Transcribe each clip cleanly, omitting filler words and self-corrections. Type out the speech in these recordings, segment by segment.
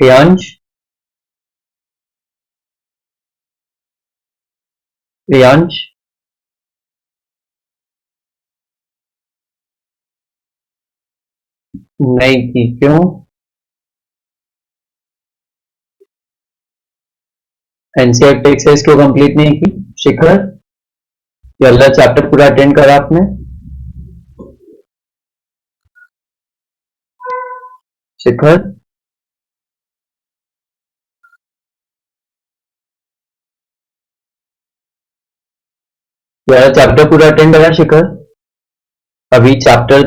प्रियांश, प्रियांश, नहीं की क्यों? एनसीईआरटी एक्सरसाइज क्यों कंप्लीट नहीं की? शिखर, ये अगला चैप्टर पूरा अटेंड करा आपने? शिखर, ये वाला चैप्टर पूरा अटेंड करा शिखर? अभी चैप्टर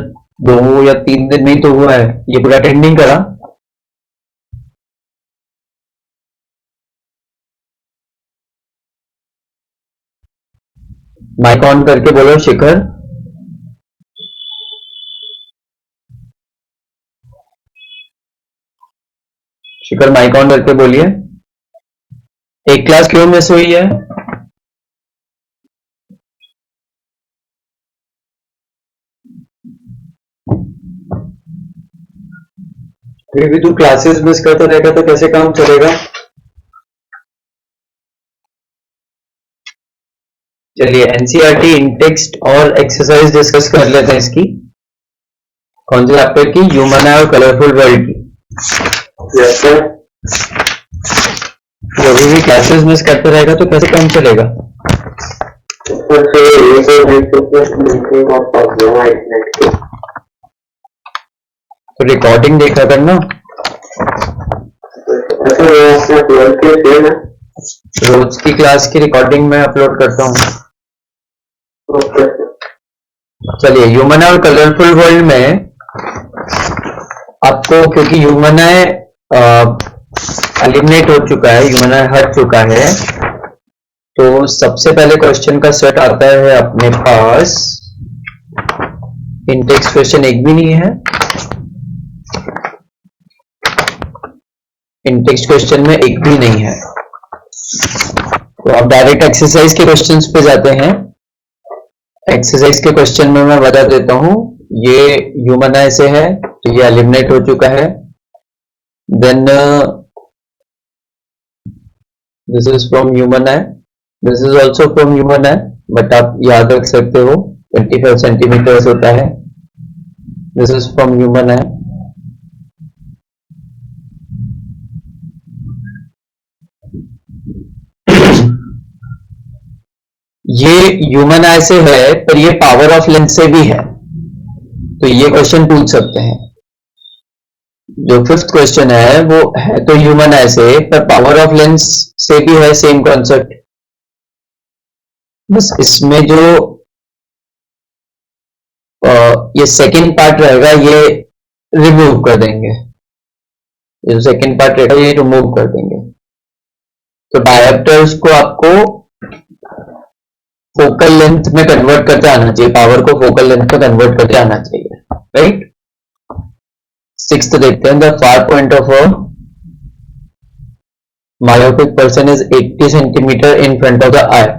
2 या 3 दिन में ही तो हुआ है, ये पूरा अटेंड नहीं करा? माइक ऑन करके बोलो शिखर। शिखर माइक ऑन करके बोलिए। एक क्लास क्यों मिस हुई है? फिर भी तू क्लासेस मिस करता रहेगा तो कैसे काम चलेगा? चलिए एनसीईआरटी इन टेक्स्ट और एक्सरसाइज डिस्कस कर लेते हैं इसकी। कौन से चैप्टर की? ह्यूमन आई और कलरफुल वर्ल्ड की। Yes sir. तो अभी भी क्लासेस मिस करते रहेगा तो कैसे काम चलेगा? तो रिकॉर्डिंग देखा करना। रोज की क्लास की रिकॉर्डिंग मैं अपलोड करता हूँ। चलिए ह्यूमन और कलरफुल वर्ल्ड में आपको, क्योंकि ह्यूमन एलिमिनेट हो चुका है, ह्यूमन हट चुका है, तो सबसे पहले क्वेश्चन का सेट आता है अपने पास। इंटेक्स क्वेश्चन एक भी नहीं है। इंटेक्स्ट क्वेश्चन में एक भी नहीं है, तो आप डायरेक्ट एक्सरसाइज के क्वेश्चंस पे जाते हैं। एक्सरसाइज के क्वेश्चन में मैं बता देता हूं, ये ह्यूमन आई से है तो ये एलिमिनेट हो चुका है। Then this is from human eye, this is also from human eye, but आप याद रख सकते हो 25 सेंटीमीटर्स होता है। This is from human eye. ये ह्यूमन आई से है पर ये पावर ऑफ लेंस से भी है, तो ये क्वेश्चन पूछ सकते हैं। जो 5th क्वेश्चन है वो है तो ह्यूमन आई से, पर पावर ऑफ लेंस से भी है, सेम कॉन्सेप्ट। बस इसमें जो ये सेकंड पार्ट रहेगा ये रिमूव कर देंगे। ये जो सेकंड पार्ट रहेगा ये रिमूव कर देंगे। तो डायोप्टर्स को आपको फोकल लेंथ में कन्वर्ट करते आना चाहिए, पावर को फोकल लेंथ में कन्वर्ट करते आना चाहिए, राइट। 6th देखते हैं। The far point of a myopic person is 80 centimeter in front of the eye.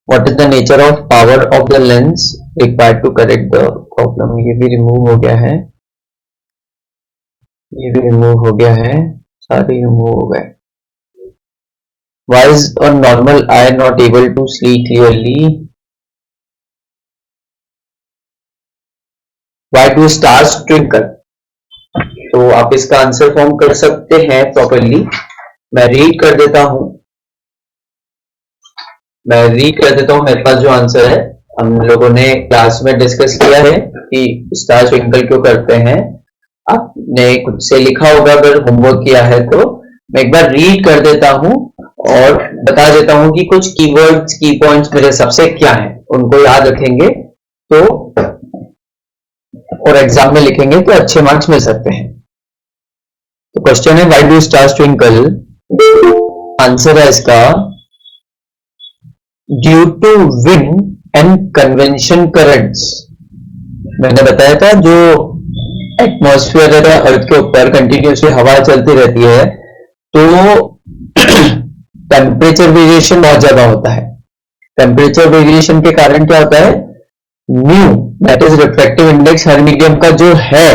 What is the nature of power of the lens required to correct the problem? ये भी remove हो गया है, ये भी remove हो गया है, सारे रिमूव हो गए। Why is a normal eye not able to see clearly? Why do stars twinkle? तो आप इसका आंसर फॉर्म कर सकते हैं प्रॉपरली। मैं रीड कर देता हूं, मेरे पास जो आंसर है, हम लोगों ने क्लास में डिस्कस किया है कि स्टार ट्विंकल क्यों करते हैं। आपने खुद से लिखा होगा अगर होमवर्क किया है तो। मैं एक बार रीड कर देता हूं और बता देता हूं कि कुछ कीवर्ड्स, की पॉइंट्स मेरे सबसे क्या हैं, उनको याद रखेंगे तो, और एग्जाम में लिखेंगे तो अच्छे मार्क्स मिल सकते हैं। तो क्वेश्चन है why do stars twinkle. Answer है इसका due to wind and convention currents. मैंने बताया था जो एटमॉस्फेयर है अर्थ के ऊपर कंटिन्यूसली हवा चलती रहती है तो टेम्परेचर वेरिएशन बहुत ज्यादा होता है। टेम्परेचर वेरिएशन के कारण क्या होता है, mu that is refractive index her medium का जो है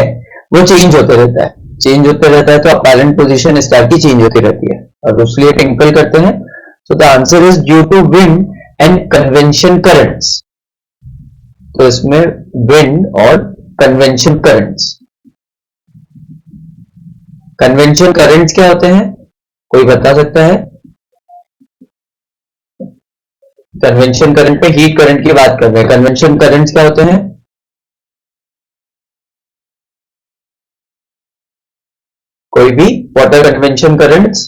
वो चेंज होते रहता है। चेंज होते रहता है तो अपैरेंट पोजीशन स्टार की चेंज होती रहती है और उसलिए ट्विंकल करते हैं. So the answer is due to wind and convention currents. तो इसमें विंड और कन्वेंशन करंट्स. कन्वेंशन करंट्स क्या होते हैं, कोई बता सकता है? कन्वेंशन करंट पे हीट करंट की बात कर रहे हैं. कन्वेंशन करंट्स क्या होते हैं? कोई भी? What are convention currents?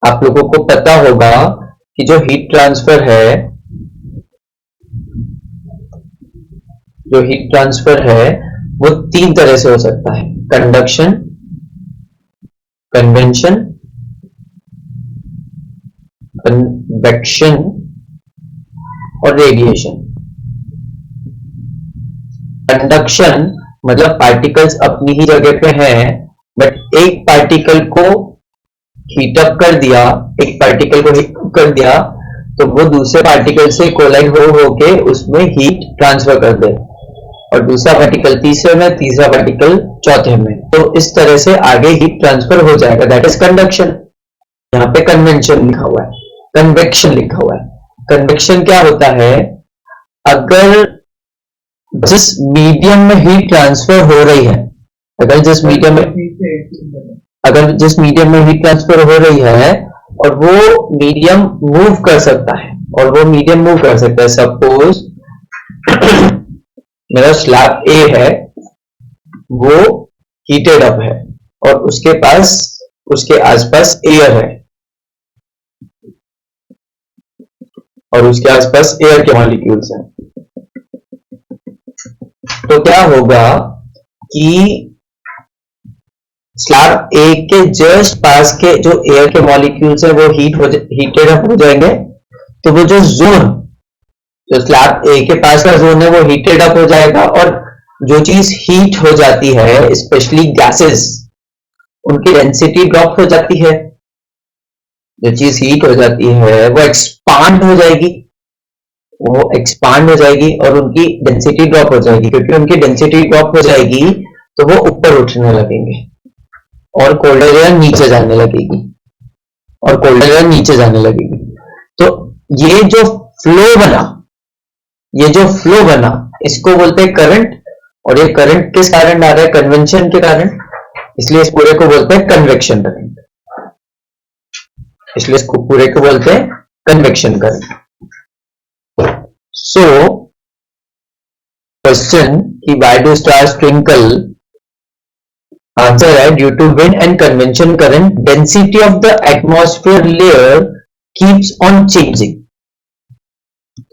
आप लोगों को पता होगा कि जो हीट ट्रांसफर है, जो हीट ट्रांसफर है वो तीन तरह से हो सकता है. कंडक्शन, कन्वेंशन, कन्वेक्शन और रेडिएशन. कंडक्शन मतलब पार्टिकल्स अपनी ही जगह पे हैं, बट एक पार्टिकल को हीट अप कर दिया, एक पार्टिकल को हीट अप कर दिया तो वो दूसरे पार्टिकल से कोलाइड हो के उसमें हीट ट्रांसफर कर दे और दूसरा पार्टिकल तीसरे में, तीसरा पार्टिकल चौथे में. तो इस तरह से आगे हीट ट्रांसफर हो जाएगा. That is conduction. यहाँ पे कन्वेंशन लिखा हुआ है, कन्वेक्शन लिखा हुआ है. कन्वेक्शन क्या होता है? अगर जिस मीडियम में हीट ट्रांसफर हो रही है, अगर जिस मीडियम में हीट ट्रांसफर हो रही है और वो मीडियम मूव कर सकता है, और वो मीडियम मूव कर सकता है. सपोज मेरा स्लैब ए है, वो हीटेड अप है और उसके पास, उसके आसपास एयर है और उसके आसपास एयर के मॉलिक्यूल्स हैं. तो क्या होगा कि स्लैब ए के जस्ट पास के जो एयर के मॉलिक्यूल्स है वो हीटेड अप हो जाएंगे. तो वो जो जोन, जो स्लैब ए के पास का जोन है वो हीटेड अप हो जाएगा और जो चीज हीट हो जाती है, स्पेशली गैसेस, उनकी डेंसिटी ड्रॉप हो जाती है. जो चीज हीट हो जाती है वो एक्सपांड हो जाएगी, वो एक्सपांड हो जाएगी और उनकी डेंसिटी ड्रॉप हो जाएगी. क्योंकि उनकी डेंसिटी ड्रॉप हो जाएगी तो वो ऊपर उठने लगेंगे और कोल्डर एयर नीचे जाने लगेगी, और कोल्डर एयर नीचे जाने लगेगी. तो ये जो फ्लो बना, ये जो फ्लो बना, इसको बोलते हैं करंट. और ये करंट किस कारण आ रहा है? कन्वेंशन के कारण. इसलिए इस पूरे को बोलते हैं कन्वेक्शन करंट. इसलिए इसको पूरे को बोलते हैं कन्वेक्शन करंट. सो क्वेश्चन कि why do stars twinkle? Answer है due to wind and convention current density of the atmosphere layer keeps on changing.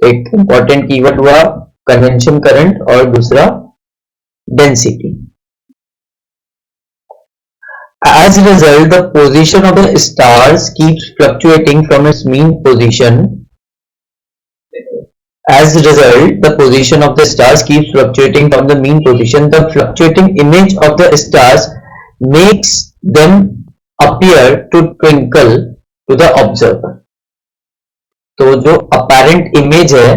एक इंपॉर्टेंट कीवर्ड हुआ कन्वेंशन करंट और दूसरा density. As a result, the position of the stars keeps fluctuating from its mean position. As a result, the position of the stars keeps fluctuating from the mean position. The fluctuating image of the stars makes them appear to twinkle to the observer. तो जो apparent image है,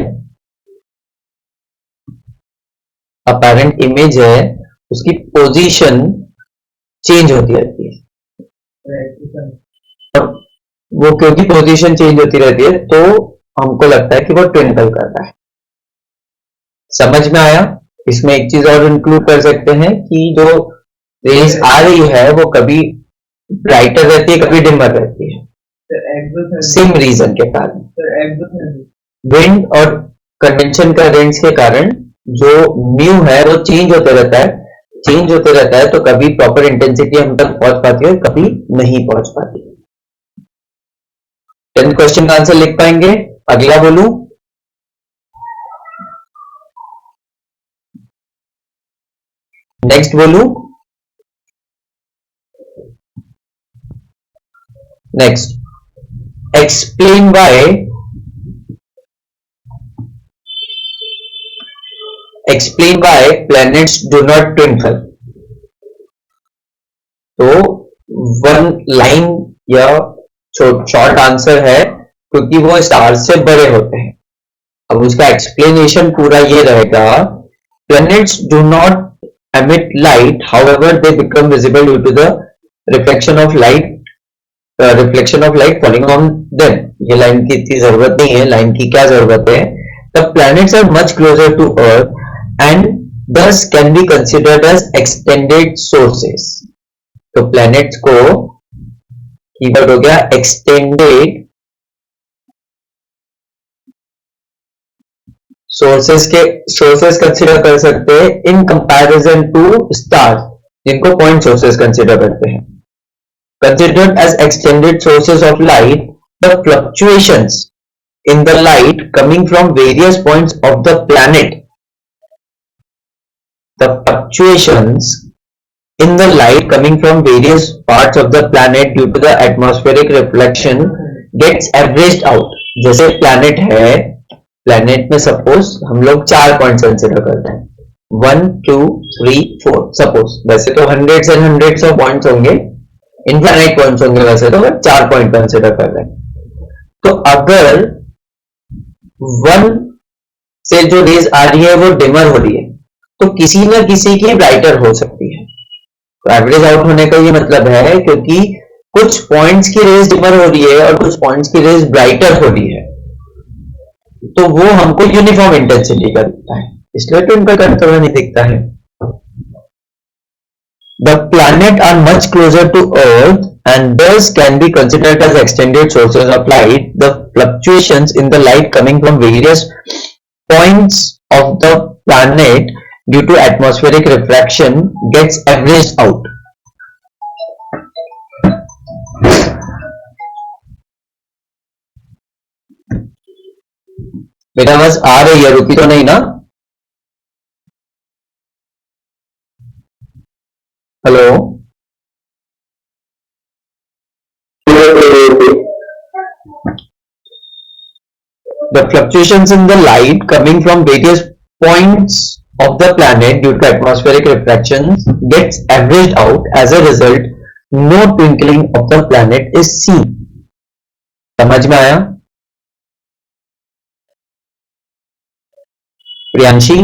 apparent image है, उसकी position change होती रहती है. और वो क्योंकि पोजीशन चेंज होती रहती है तो हमको लगता है कि वो ट्विंकल कर रहा है. समझ में आया? इसमें एक चीज और इंक्लूड कर सकते हैं कि जो रेस आ रही है वो कभी ब्राइटर रहती है, कभी डिमर रहती है. सेम रीजन के कारण, विंड और कन्वेंशन करेंट्स के कारण जो म्यू है वो चेंज होते रहता है, चेंज होते रहता है. तो कभी प्रॉपर इंटेंसिटी हम तक पहुंच पाती है, कभी नहीं पहुंच पाती. 10th क्वेश्चन का आंसर लिख पाएंगे? अगला बोलूं? नेक्स्ट बोलूं? Next, explain why planets do not twinkle. तो वन लाइन या शॉर्ट आंसर है क्योंकि वो स्टार से बड़े होते हैं. अब उसका एक्सप्लेनेशन पूरा ये रहेगा Planets do not emit light, however, they become visible due to the reflection of light falling on them. ये लाइन की इतनी जरूरत नहीं है, लाइन की क्या जरूरत है? The planets are much closer to Earth and thus can be considered as extended sources. तो planets को कीवर्ड हो गया extended सोर्सेस कंसिडर कर सकते हैं इन कंपैरिजन टू स्टार्स, जिनको पॉइंट सोर्सेस कंसिडर करते हैं. Considered as extended sources of light, the fluctuations in the light coming from various points of the planet, the fluctuations in the light coming from various parts of the planet due to the atmospheric reflection gets averaged out. जैसे planet है, planet में suppose हम लोग 4 points consider करते हैं, 1 2 3 4 suppose. वैसे तो hundreds and hundreds of points होंगे, इनफाइनाइट पॉइंट्स होंगे, वैसे तो 4 पॉइंट कंसिडर कर रहे हैं. तो अगर 1 से जो रेज आ रही है वो डिमर हो रही है, तो किसी ना किसी की ब्राइटर हो सकती है. तो एवरेज आउट होने का ये मतलब है, क्योंकि कुछ पॉइंट्स की रेज डिमर हो रही है और कुछ पॉइंट्स की रेज ब्राइटर हो रही है, तो वो हमको यूनिफॉर्म इंटेंसिटी का दिखता है, इसलिए तो इनका करते हुए नहीं दिखता है. The planet are much closer to Earth and thus can be considered as extended sources of light. The fluctuations in the light coming from various points of the planet due to atmospheric refraction gets averaged out. बेटा बस आ रही है, रुकी तो नहीं ना? Hello, the fluctuations in the light coming from various points of the planet due to atmospheric refraction gets averaged out. As a result, no twinkling of the planet is seen. समझ में आया? प्रियांशी,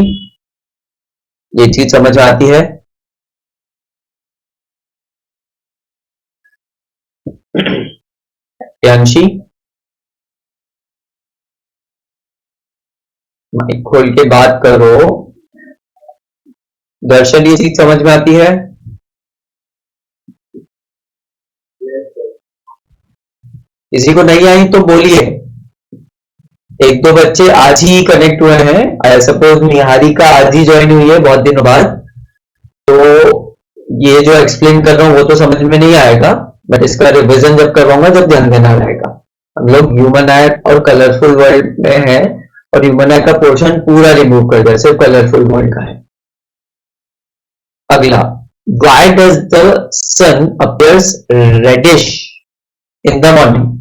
ये चीज समझ में आती है? प्रियांशी, माइक खोल के बात करो. दर्शन, ये चीज समझ में आती है? किसी को नहीं आई तो बोलिए. एक दो बच्चे आज ही कनेक्ट हुए हैं, आई सपोज निहारिका आज ही ज्वाइन हुई है बहुत दिनों बाद, तो ये जो एक्सप्लेन कर रहा हूं वो तो समझ में नहीं आएगा, बट इसका रिवीजन जब करवाऊंगा जब ध्यान देना रहेगा. हम लोग ह्यूमन आई और कलरफुल वर्ल्ड में है, और ह्यूमन आई का पोर्शन पूरा रिमूव कर दिया, सिर्फ कलरफुल वर्ल्ड का है. अगला, why does the sun appears reddish in the morning?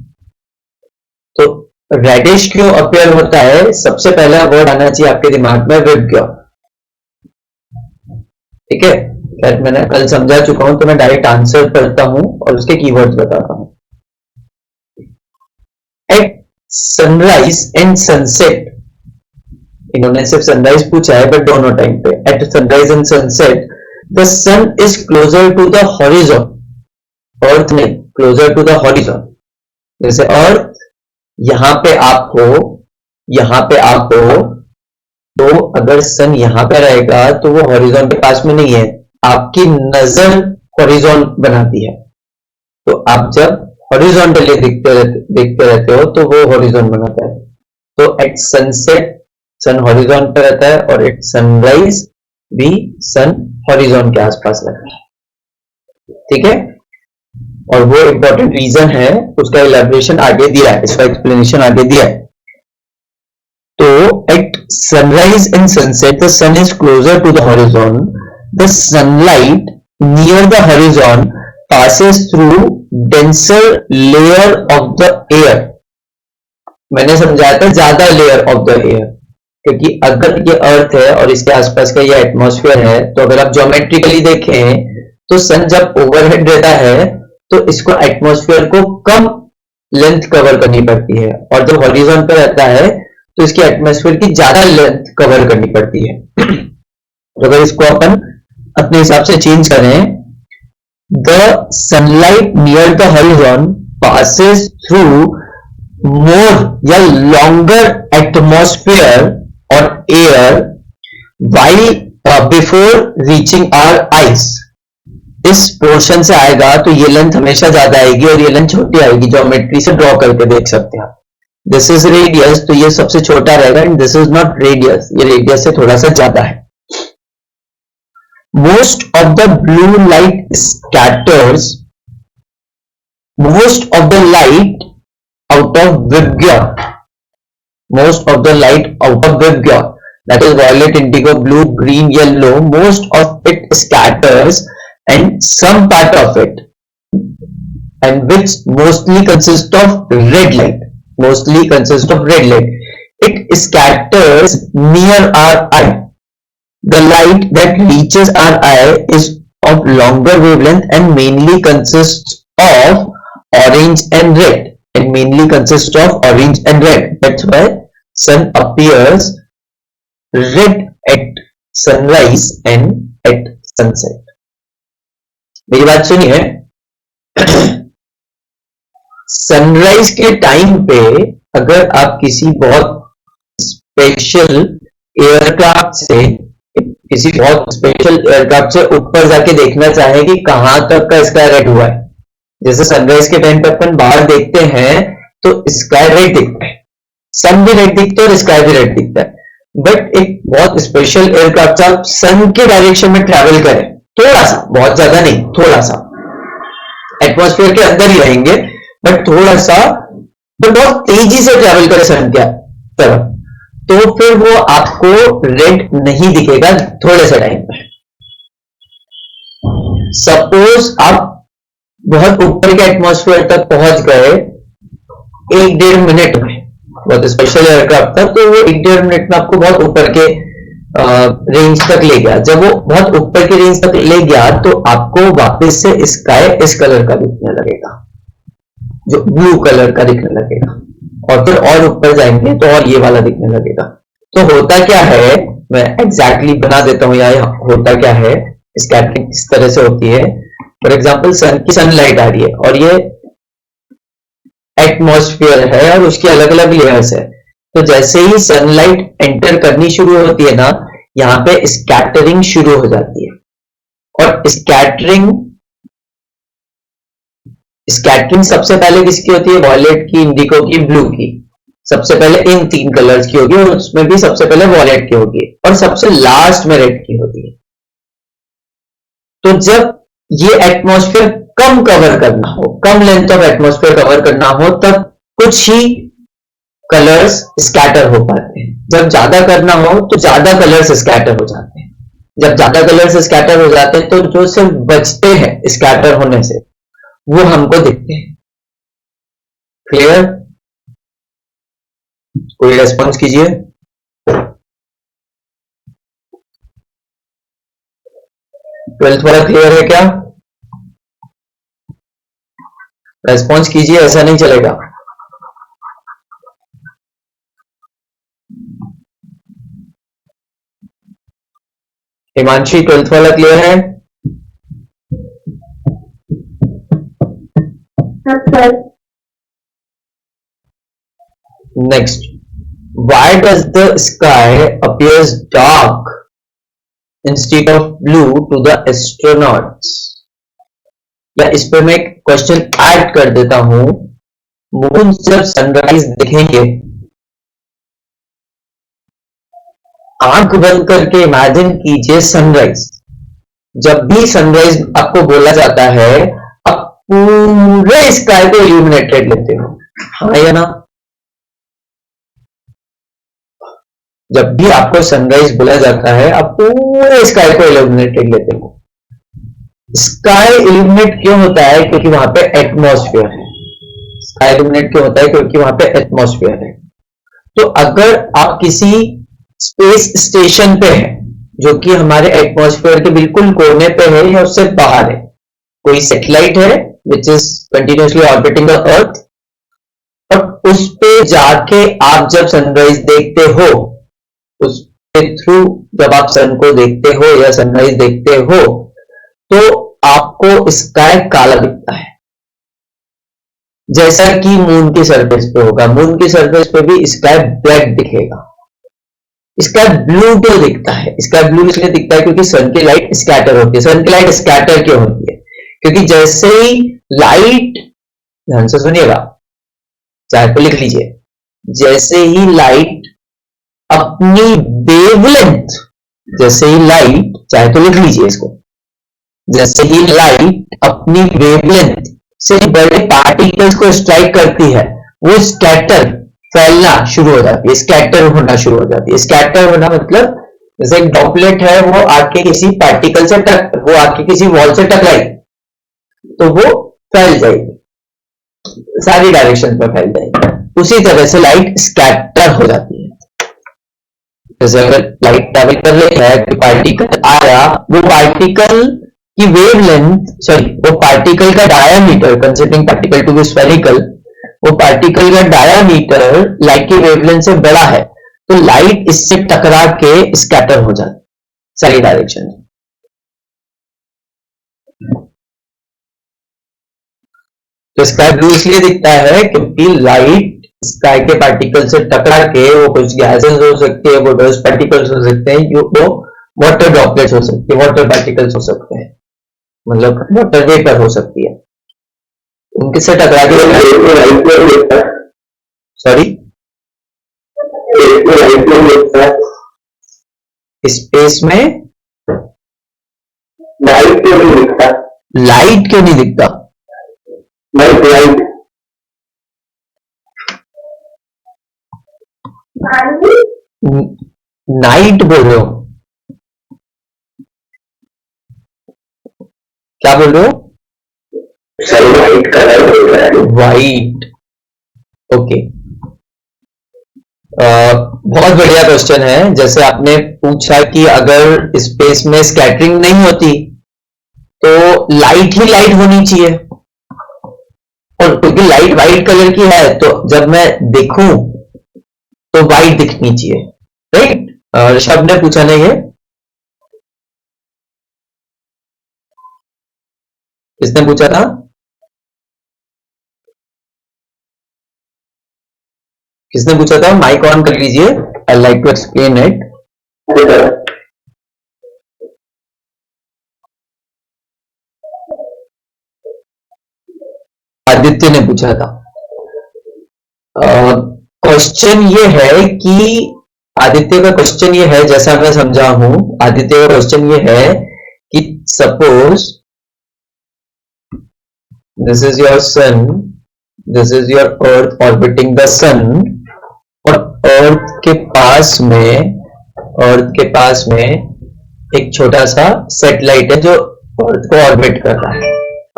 तो रेडिश क्यों अपीयर होता है? सबसे पहला वर्ड आना चाहिए आपके दिमाग में, विबग्योर. ठीक है, मैंने कल समझा चुका हूं, तो मैं डायरेक्ट आंसर करता हूं और उसके कीवर्ड्स बताता हूं. एट सनराइज एंड सनसेट, इन्होंने सिर्फ सनराइज पूछा है बट दोनों टाइम पे. At sunrise and sunset the sun is closer to the horizon. Earth नहीं, क्लोजर टू द हॉरिजॉन. जैसे अर्थ यहां पे आप हो, यहां पे आप हो, तो अगर सन यहां पे रहेगा तो वो हॉरिजॉन के पास में नहीं है, आपकी नजर हॉरिजॉन बनाती है. तो आप जब हॉरिजॉन्टली देखते रहते हो तो वो हॉरिजॉन बनाता है. तो एट सनसेट सन हॉरिजॉन पे रहता है, और एट सनराइज भी सन हॉरिजॉन के आसपास रहता है. ठीक है, और वो इंपॉर्टेंट रीजन है, उसका इलैबोरेशन आगे दिया है, इसका एक्सप्लेनेशन आगे दिया है. तो at sunrise and sunset the sun is closer to the horizon. The sunlight near the horizon passes through denser layer of the air. मैंने समझाया था ज्यादा लेयर ऑफ द एयर, क्योंकि अगर ये अर्थ है और इसके आसपास का ये एटमॉस्फेयर है, तो अगर आप ज्योमेट्रिकली देखें तो सन जब ओवरहेड रहता है तो इसको एटमॉस्फेयर को कम लेंथ कवर करनी पड़ती है, और जब हॉरिजॉन पर रहता है तो इसकी एटमॉस्फेयर की ज्यादा लेंथ कवर करनी पड़ती है. तो अगर इसको अपन अपने हिसाब से चेंज करें, the sunlight near the horizon passes through more या longer atmosphere or air while before reaching our eyes. इस पोर्शन से आएगा तो ये लेंथ हमेशा ज्यादा आएगी और ये लेंथ छोटी आएगी, ज्योमेट्री से ड्रॉ करके देख सकते हैं आप. दिस इज रेडियस, तो ये सबसे छोटा रहेगा, and this is not radius, ये रेडियस से थोड़ा सा ज्यादा है. Most of the blue light scatters most of the light out of Vibgyor. Most of the light out of Vibgyor, that is violet, indigo, blue, green, yellow, most of it scatters and some part of it, and which mostly consists of red light. Mostly consists of red light. It scatters near our eye. The light that reaches our eye is of longer wavelength and mainly consists of orange and red. And mainly consists of orange and red. That's why sun appears red at sunrise and at sunset. मेरी बात सुनिए. Sunrise के time पे अगर आप किसी बहुत special aircraft से ऊपर जाके देखना चाहे कि कहां तक का स्काई रेड हुआ है, जैसे सनराइज के टाइम पे अपन बाहर देखते हैं तो स्काई रेड दिखता है, सन भी रेड दिखता है और स्काई भी रेड दिखता है. बट एक बहुत स्पेशल एयरक्राफ्ट से आप सन के डायरेक्शन में ट्रैवल करें, थोड़ा सा, बहुत ज्यादा नहीं, थोड़ा सा एटमॉस्फेयर के अंदर ही रहेंगे, बट थोड़ा सा, तो बहुत तेजी से ट्रैवल करें सन के तरफ, तो फिर वो आपको रेड नहीं दिखेगा थोड़े से टाइम में. सपोज आप बहुत ऊपर के एटमॉस्फेयर तक पहुंच गए 1-1.5 मिनट में, बहुत स्पेशल एयरक्राफ्ट था तो वो 1-1.5 मिनट में आपको बहुत ऊपर के रेंज तक ले गया. जब वो बहुत ऊपर के रेंज तक ले गया तो आपको वापस से स्काई इस कलर का दिखने लगेगा, जो ब्लू कलर का दिखने लगेगा, और फिर और ऊपर जाएंगे तो और ये वाला दिखने लगेगा. तो होता क्या है, मैं एग्जैक्टली बना देता हूं यहाँ. होता क्या है, स्कैटरिंग इस तरह से होती है. फॉर एग्जांपल सन की सनलाइट आ रही है और ये एटमॉस्फेयर है और उसकी अलग अलग लेयर्स है. तो जैसे ही सनलाइट एंटर करनी शुरू होती है ना, यहाँ पे स्कैटरिंग शुरू हो जाती है. और स्कैटरिंग सबसे पहले किसकी होती है, वॉयलेट की, इंडिगो की, ब्लू की. सबसे पहले इन 3 कलर्स की होगी और उसमें भी सबसे पहले वॉयलेट की होगी और सबसे लास्ट में रेड की होती है. तो जब ये एटमॉस्फेयर कम कवर करना हो, कम लेंथ ऑफ एटमॉस्फेयर कवर करना हो, तब कुछ ही कलर्स स्कैटर हो पाते हैं. जब ज्यादा करना हो तो ज्यादा कलर्स स्कैटर हो जाते हैं. जब ज्यादा कलर्स स्कैटर हो जाते हैं तो जो सिर्फ बचते हैं स्कैटर होने से वो हमको दिखते हैं. क्लियर? कोई रेस्पॉन्स कीजिए. ट्वेल्थ वाला क्लियर है क्या? रेस्पॉन्स कीजिए, ऐसा नहीं चलेगा. हिमांशी, 12th वाला क्लियर है? Next, why does the sky appears dark instead of blue to the astronauts? या इस पे मैं एक क्वेश्चन ऐड कर देता हूं. मून जब सनराइज देखेंगे, आंख बंद करके इमेजिन कीजिए सनराइज. जब भी सनराइज आपको बोला जाता है, आप पूरे स्काई को इल्यूमिनेटेड लेते हो, हाँ या ना? जब भी आपको सनराइज बोला जाता है, आप पूरे स्काई को इल्यूमिनेटेड लेते हो. स्काई इल्यूमिनेट क्यों होता है? क्योंकि वहां पे एटमॉस्फेयर है. स्काई इल्यूमिनेट क्यों होता है? क्योंकि वहां पे एटमॉस्फेयर है. तो अगर आप किसी स्पेस स्टेशन पे है जो कि हमारे एटमॉस्फेयर के बिल्कुल कोने पे है या उससे बाहर है, कोई सैटेलाइट है which is continuously orbiting the earth, और उस पे जाके आप जब सनराइज देखते हो, उस पे थ्रू जब आप सन को देखते हो या सनराइज देखते हो तो आपको स्काई काला दिखता है, जैसा कि मून की सरफेस पे होगा। मून की सरफेस पे भी स्काई ब्लैक दिखेगा। स्काई ब्लू क्यों दिखता है? स्काई ब्लू इसलिए दिखता है क्योंकि सन की लाइट स्कैटर होती है। सन की लाइट स्कैटर क्यों होती है? क्योंकि जैसे ही लाइट, ध्यान से सुनिएगा, चाहे तो लिख लीजिए, जैसे ही लाइट अपनी वेवलेंथ, जैसे ही लाइट, चाहे तो लिख लीजिए इसको, जैसे ही लाइट अपनी वेवलेंथ से बड़े पार्टिकल्स को स्ट्राइक करती है, वो स्कैटर, फैलना शुरू हो जाती है, स्कैटर होना शुरू हो जाती है। स्कैटर होना मतलब जैसे एक ड्रॉपलेट है, वो आके किसी पार्टिकल से वो आके किसी वॉल से टकराई तो वो फैल जाएगी, सारी डायरेक्शन पर फैल जाएगी। उसी तरह से लाइट स्कैटर हो जाती है। जैसे अगर लाइट ट्रैवल कर रही है, कोई पार्टिकल आया, वो पार्टिकल की वेवलेंथ, सॉरी, वो पार्टिकल का diameter, considering particle to be spherical, वो पार्टिकल का डायामीटर लाइट की वेवलेंथ से बड़ा है, तो लाइट इससे टकरा के स्कैटर हो जाती सारी डायरेक्शन में। तो स्काई ब्लू इसलिए दिखता है क्योंकि लाइट स्काई के पार्टिकल से टकरा के, वो कुछ गैसेस हो सकती है, वो डस्ट पार्टिकल्स हो सकते हैं, वो वाटर ड्रॉपलेट्स हो सकती है, वाटर पार्टिकल्स हो सकते हैं, मतलब वाटर वेपर हो सकती है, उनके से टकरा के, सॉरी, स्पेस में लाइट क्यों नहीं दिखता? लाइट क्यों नहीं दिखता? लाइट नाइट बोल रहे हो? क्या बोल रहे हो? वाइट कलर बोल रहा है। White, okay. बहुत बढ़िया क्वेश्चन है। जैसे आपने पूछा कि अगर स्पेस में स्कैटरिंग नहीं होती तो लाइट ही लाइट होनी चाहिए, और क्योंकि लाइट वाइट कलर की है तो जब मैं देखूं तो वाइट दिखनी चाहिए, राइट? ऋषभ ने पूछा नहीं है, किसने पूछा था? किसने पूछा था? माइक ऑन कर लीजिए, I like to explain it. Aditya ने पूछा था। क्वेश्चन ये है कि आदित्य का क्वेश्चन ये है, जैसा मैं समझा हूं, आदित्य का क्वेश्चन ये है कि suppose this is your sun, this is your earth orbiting the sun, और अर्थ के पास में एक छोटा सा सैटेलाइट है जो अर्थ को ऑर्बिट कर रहा है।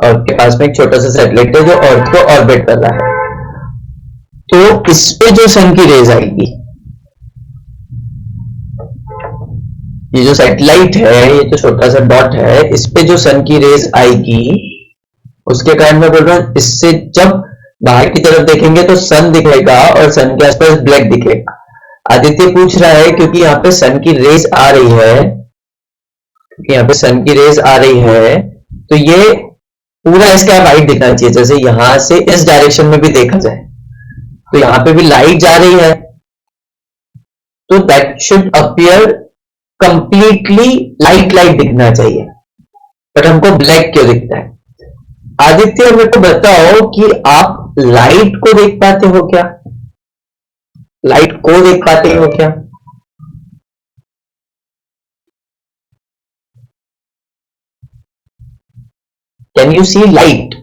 अर्थ के पास में एक छोटा सा सैटेलाइट है जो अर्थ को ऑर्बिट कर रहा है। तो इस पे जो सन की रेज आएगी, ये जो सैटेलाइट है, ये जो छोटा सा डॉट है, इस पे जो सन की रेज आएगी, उसके कारण मैं बोल रहा हूं, इससे जब बाहर की तरफ देखेंगे तो सन दिखेगा और सन के आसपास ब्लैक दिखेगा। आदित्य पूछ रहा है क्योंकि यहाँ पे सन की रेज आ रही है, क्योंकि यहाँ पे सन की रेज आ रही है, तो ये पूरा इसका वाइट दिखना चाहिए। जैसे यहां से इस डायरेक्शन में भी देखा जाए तो यहां पे भी लाइट जा रही है, तो that should appear completely light light दिखना चाहिए, बट हमको ब्लैक क्यों दिखता है? आदित्य मेरे को बताओ कि आप लाइट को देख पाते हो क्या? लाइट को देख पाते हो क्या? Can you see light?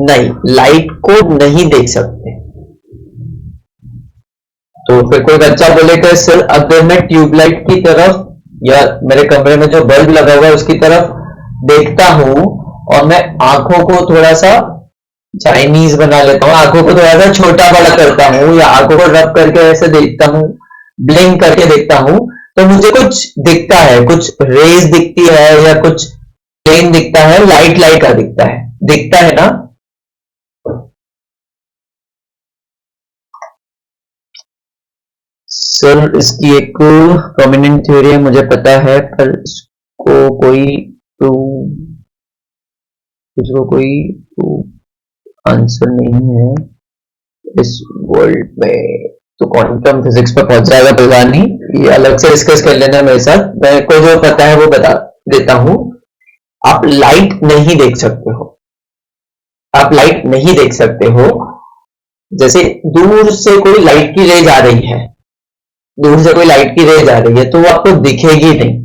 नहीं, लाइट को नहीं देख सकते। तो फिर कोई बच्चा बोलेगा सर अगर मैं ट्यूबलाइट की तरफ या मेरे कमरे में जो बल्ब लगा हुआ है उसकी तरफ देखता हूं और मैं आंखों को थोड़ा सा चाइनीज बना लेता हूं, आंखों को थोड़ा सा छोटा बड़ा करता हूं या आंखों को रब करके ऐसे देखता हूं, ब्लिंक करके देखता हूं, तो मुझे कुछ दिखता है, कुछ रेज दिखती है या कुछ प्लेन दिखता है, लाइट लाइट का दिखता है ना? सर इसकी एक प्रोमिनेंट थ्योरी है, मुझे पता है, पर इसको कोई कोई आंसर नहीं है इस वर्ल्ड में। तो क्वांटम फिजिक्स पर पहुंच जाएगा पिलवानी, ये अलग से डिस्कस कर लेना मेरे साथ, मेरे को जो पता है वो बता देता हूं। आप लाइट नहीं देख सकते हो, आप लाइट नहीं देख सकते हो। जैसे दूर से कोई लाइट की रे जा रही है, दूर से कोई लाइट की रे जा रही है तो वो आपको दिखेगी नहीं।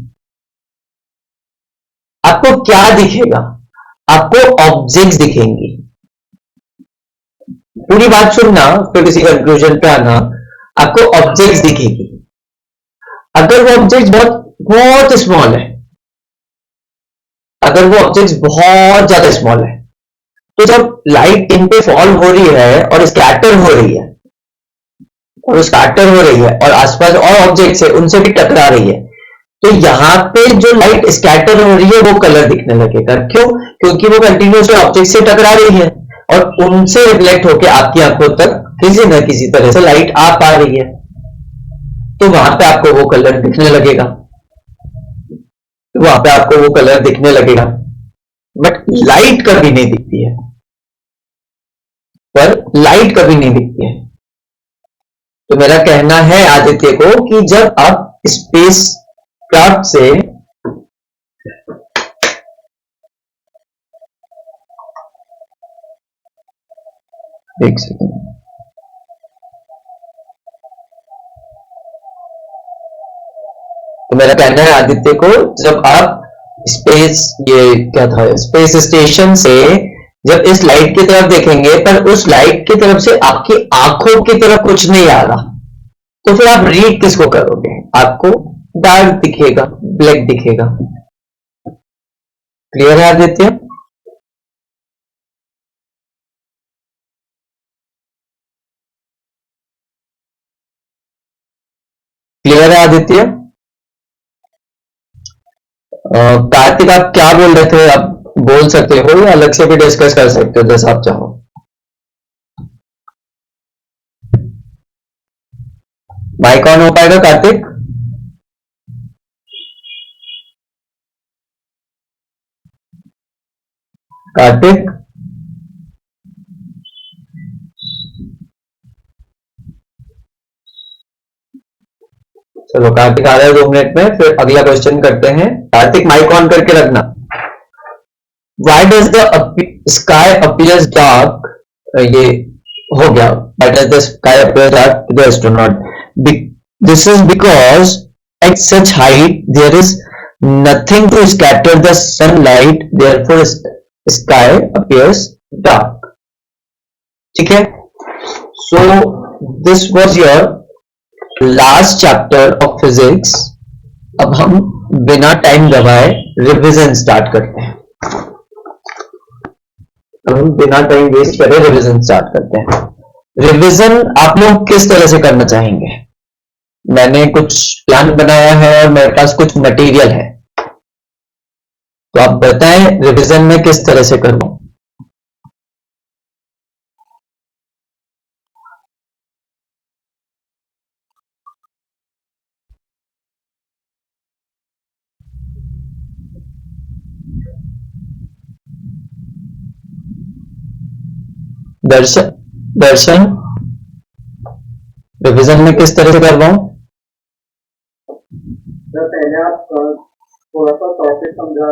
आपको क्या दिखेगा? आपको ऑब्जेक्ट्स दिखेंगी। पूरी बात सुनना फिर किसी कंक्लूजन पे आना। आपको ऑब्जेक्ट्स दिखेगी। अगर वो ऑब्जेक्ट्स बहुत बहुत स्मॉल है, अगर वो ऑब्जेक्ट्स बहुत ज्यादा स्मॉल है, तो जब लाइट इन पे फॉल हो रही है और स्कैटर हो रही है, और स्कैटर हो रही है और आसपास और ऑब्जेक्ट्स है उनसे भी टकरा रही है, तो यहां पे जो लाइट स्कैटर हो रही है वो कलर दिखने लगेगा। क्यों? क्योंकि वो कंटिन्यूसली ऑब्जेक्ट से टकरा रही है और उनसे रिफ्लेक्ट होकर आपकी आंखों तक किसी न किसी तरह से लाइट आ पा रही है, तो वहां पे आपको वो कलर दिखने लगेगा, वहां पे आपको वो कलर दिखने लगेगा। बट लाइट कभी नहीं दिखती है, पर लाइट कभी नहीं दिखती है। तो मेरा कहना है आदित्य को कि जब आप स्पेस क्राफ्ट से एक सेकेंड, तो मेरा कहना है आदित्य को, जब आप स्पेस, ये क्या था, स्पेस स्टेशन से जब इस लाइट की तरफ देखेंगे पर उस लाइट की तरफ से आपकी आंखों की तरफ कुछ नहीं आ रहा, तो फिर आप रीड किसको करोगे? आपको डार्क दिखेगा, ब्लैक दिखेगा। क्लियर है आदित्य? क्लियर है आदित्य? कार्तिक आप क्या बोल रहे थे? आप बोल सकते हो या अलग से भी डिस्कस कर सकते हो, जैसा आप चाहो। माइक ऑन हो पाएगा कार्तिक? कार्तिक चलो, कार्तिक आ रहा है 2 मिनट में, फिर अगला क्वेश्चन करते हैं। कार्तिक माइक ऑन करके रखना। Why does the sky appears dark? ये हो गया। Why does the sky appear dark to the astronaut? This is because at such height there is nothing to scatter the sunlight, therefore sky appears dark. ठीक है? So this was your last chapter of physics. अब हम बिना time गवाए revision start करते हैं। अब हम बिना टाइम वेस्ट करे रिवीजन स्टार्ट करते हैं। रिवीजन आप लोग किस तरह से करना चाहेंगे? मैंने कुछ प्लान बनाया है और मेरे पास कुछ मटेरियल है, तो आप बताएं रिवीजन में किस तरह से करूं। दर्शन दर्शन रिवीजन में किस तरह से करवाऊं? पहले आप थोड़ा सा टॉपिक समझा